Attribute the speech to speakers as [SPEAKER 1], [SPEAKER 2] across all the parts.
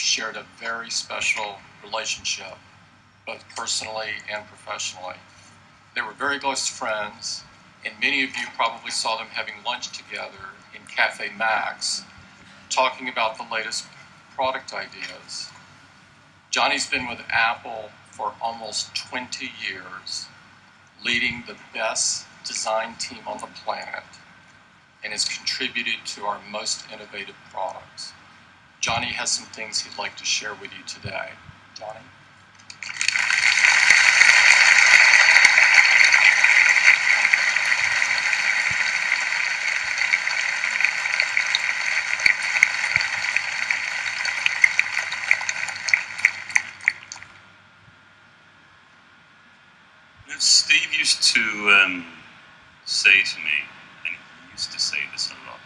[SPEAKER 1] Steve shared a very special relationship, both personally and professionally. They were very close friends, and many of you probably saw them having lunch together in Cafe Max, talking about the latest product ideas. Jonny's been with Apple for almost 20 years, leading the best design team on the planet, and has contributed to our most innovative products. Jonny has some things he'd like to share with you today. Jonny?
[SPEAKER 2] Steve used to say to me, and he used to say this a lot,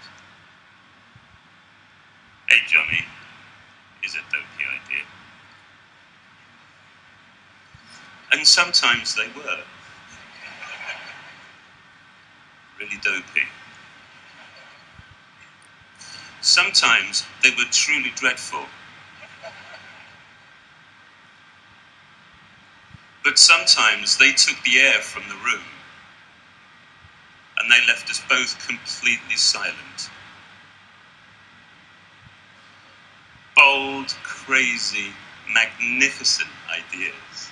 [SPEAKER 2] "Hey Jonny, is a dopey idea." And sometimes they were really dopey. Sometimes they were truly dreadful. But sometimes they took the air from the room and they left us both completely silent. Bold, crazy, magnificent ideas,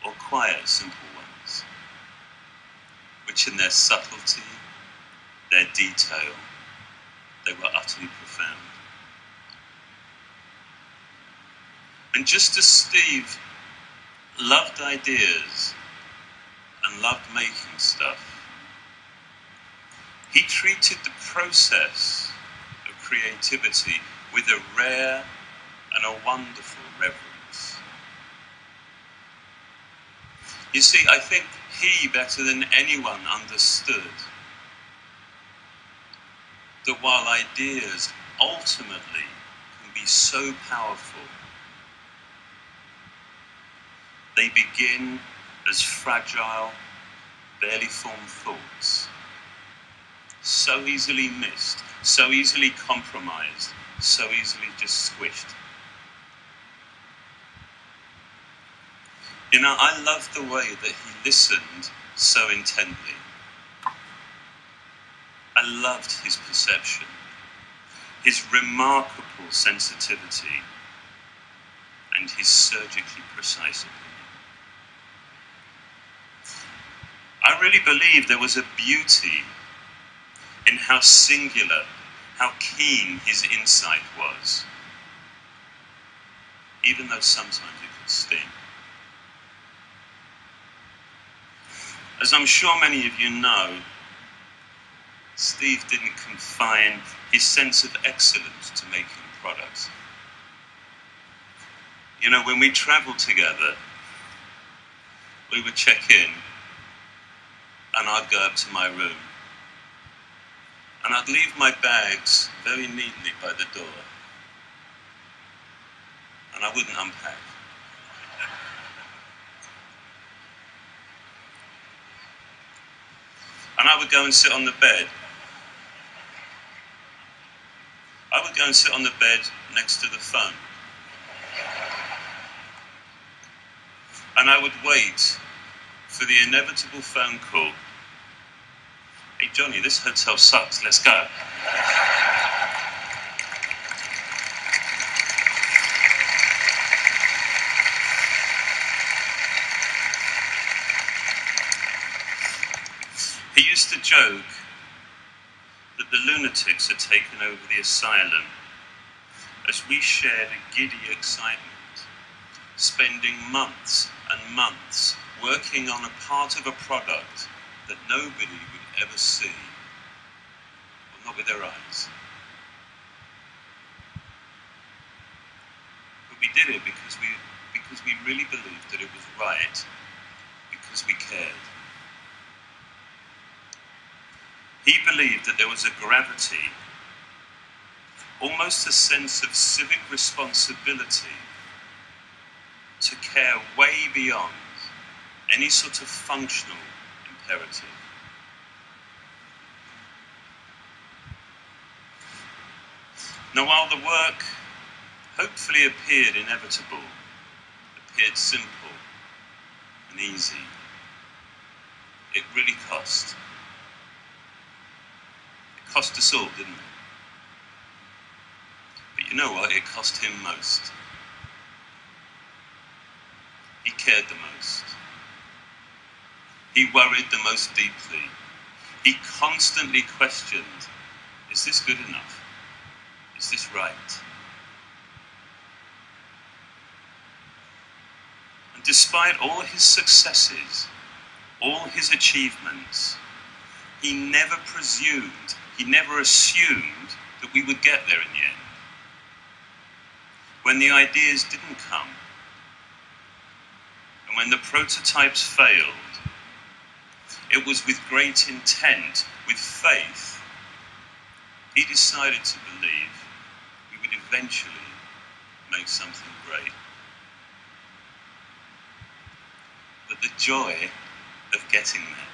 [SPEAKER 2] or quiet, simple ones, which in their subtlety, their detail, they were utterly profound. And just as Steve loved ideas and loved making stuff, he treated the process of creativity with a rare and a wonderful reverence. You see, I think he, better than anyone, understood that while ideas ultimately can be so powerful, they begin as fragile, barely formed thoughts, so easily missed, so easily compromised, so easily just squished. You know, I loved the way that he listened so intently. I loved his perception, his remarkable sensitivity, and his surgically precise opinion. I really believe there was a beauty in how singular, how keen his insight was, even though sometimes it could sting. As I'm sure many of you know, Steve didn't confine his sense of excellence to making products. You know, when we travelled together, we would check in, and I'd go up to my room, and I'd leave my bags very neatly by the door, and I wouldn't unpack. And I would go and sit on the bed. I would go and sit on the bed next to the phone. And I would wait for the inevitable phone call. "Hey Jonny, this hotel sucks, let's go." He used to joke that the lunatics had taken over the asylum as we shared a giddy excitement, spending months and months working on a part of a product that nobody would ever see, well, not with their eyes. But we did it because we really believed that it was right, because we cared. He believed that there was a gravity, almost a sense of civic responsibility, to care way beyond any sort of functional imperative. Now, while the work hopefully appeared inevitable, appeared simple and easy. It really cost. It cost us all, didn't it? But you know what? It cost him most. He cared the most. He worried the most deeply. He constantly questioned, is this good enough? Is this right? And despite all his successes, all his achievements, he never presumed, he never assumed that we would get there in the end. When the ideas didn't come, and when the prototypes failed, it was with great intent, with faith, he decided to believe we would eventually make something great. But the joy of getting there,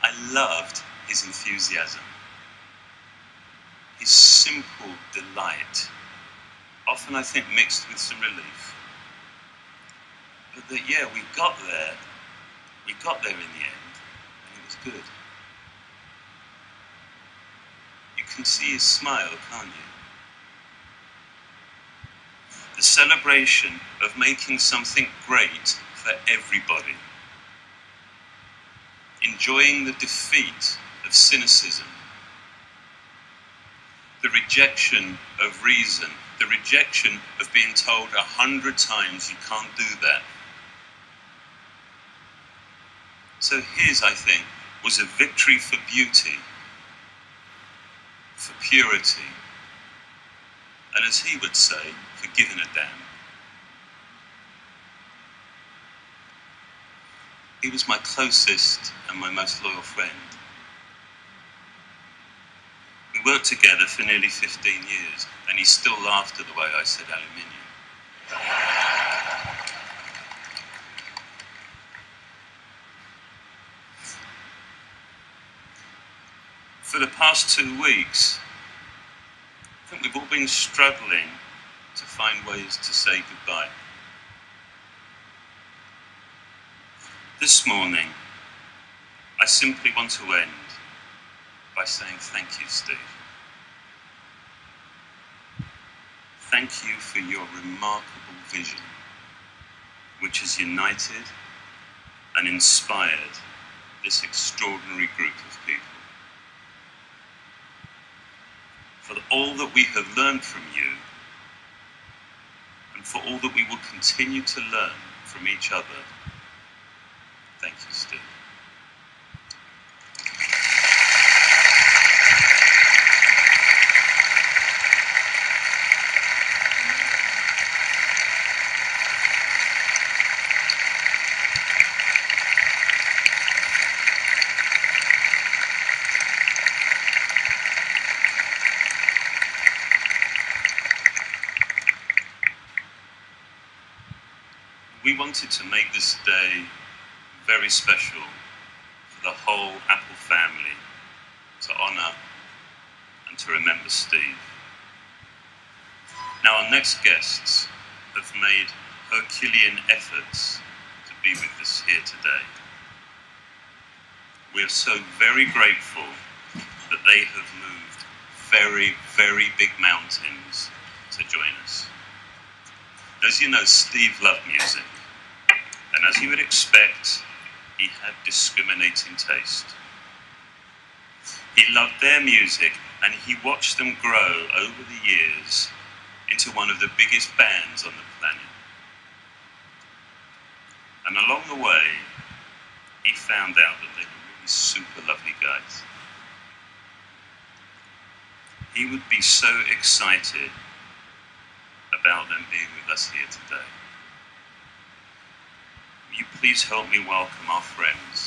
[SPEAKER 2] I loved his enthusiasm, his simple delight, often I think mixed with some relief. But that, yeah, we got there in the end, and it was good. You can see his smile, can't you? The celebration of making something great for everybody. Enjoying the defeat of cynicism. The rejection of reason. The rejection of being told 100 times you can't do that. So his, I think, was a victory for beauty, for purity, and as he would say, for giving a damn. He was my closest and my most loyal friend. We worked together for nearly 15 years, and he still laughed at the way I said aluminium. For the past 2 weeks, I think we've all been struggling to find ways to say goodbye. This morning, I simply want to end by saying thank you, Steve. Thank you for your remarkable vision, which has united and inspired this extraordinary group of people. For all that we have learned from you, and for all that we will continue to learn from each other, thank you, Steve. We wanted to make this day very special for the whole Apple family, to honour and to remember Steve. Now, our next guests have made Herculean efforts to be with us here today. We are so very grateful that they have moved very, very big mountains to join us. As you know, Steve loved music, and as you would expect, he had discriminating taste. He loved their music, and he watched them grow over the years into one of the biggest bands on the planet. And along the way, he found out that they were really super lovely guys. He would be so excited about them being with us here today. Will you please help me welcome our friends,